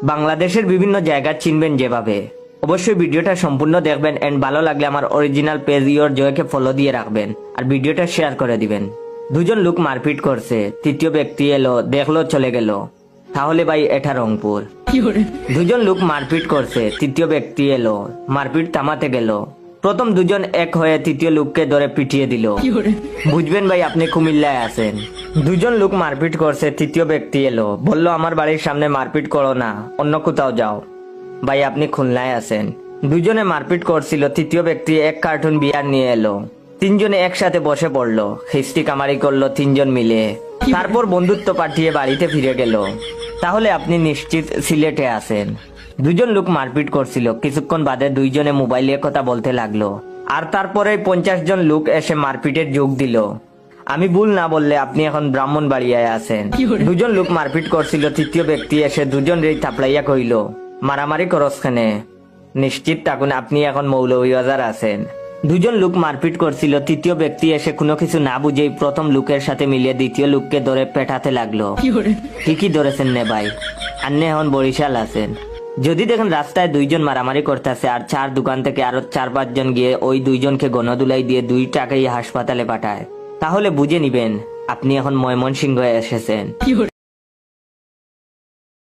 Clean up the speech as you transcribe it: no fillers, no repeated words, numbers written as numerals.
বাংলাদেশের বিভিন্ন জায়গা চিনবেন যেভাবে। অবশ্যই ভিডিওটা সম্পূর্ণ দেখবেন এন্ড ভালো লাগলে আমার অরিজিনাল পেজ ইওর জয়কে ফলো দিয়ে রাখবেন আর ভিডিওটা শেয়ার করে দিবেন। দুজন লোক মারপিট করছে, তৃতীয় ব্যক্তি এলো, দেখলো, চলে গেল। তাহলে ভাই এটা রংপুর। দুজন লোক মারপিট করছে, তৃতীয় ব্যক্তি এলো, মারপিট থামাতে গেল। প্রথম দুজন এক হয়ে তৃতীয় লোককে ধরে পিটিয়ে দিল। বুঝবেন ভাই আপনি কুমিল্লায় আছেন। দুজন লোক মারপিট করছে, তৃতীয় ব্যক্তি এলো, বলল আমার বাড়ির সামনে মারপিট করো না, অন্য কোথাও যাও। ভাই আপনি খুলনায় আছেন। দুজনে মারপিট করছিল, তৃতীয় ব্যক্তি এক কার্টুন বিয়ার নিয়ে এলো। তিনজনে একসাথে বসে পড়লো, খিস্তি কামারি করলো তিনজন মিলে। তারপর বন্ধুত্ব পাঠিয়ে বাড়িতে ফিরে গেল। তাহলে আপনি নিশ্চিত সিলেটে আছেন। দুজন লোক মারপিট করছিল, কিছুক্ষণ বাদে দুইজনে মোবাইলে কথা বলতে লাগলো। আর তারপরে 50 জন লোক এসে মারপিটের যোগ দিল। আমি ভুল না বললে আপনি এখন ব্রাহ্মণবাড়িয়ায় আছেন। দুজন লোক মারপিট করছিল, তৃতীয় ব্যক্তি এসে দুজন রে থাপড়াইয়া কইল, মারামারি করস খানে, নিশ্চিত থাকুন আপনি এখন মৌলভীবাজার আছেন। দুজন লোক মারপিট করছিল, তৃতীয় ব্যক্তি এসে কোনো কিছু না বুঝেই প্রথম লোকের সাথে মিলিয়ে দ্বিতীয় লোককে ধরে পেটাতে লাগলো। ঠিকই ধরেছেন নে ভাই, আন্নে এখন বরিশাল আছেন। যদি দেখেন রাস্তায় দুইজন মারামারি করতেছে আর চার দোকান থেকে আরো 4-5 জন গিয়ে ওই দুইজনকে গণদুলাই দিয়ে 2 টাকায় হাসপাতালে পাঠায়, তাহলে বুঝে নিবেন আপনি এখন ময়মনসিংহে এসেছেন।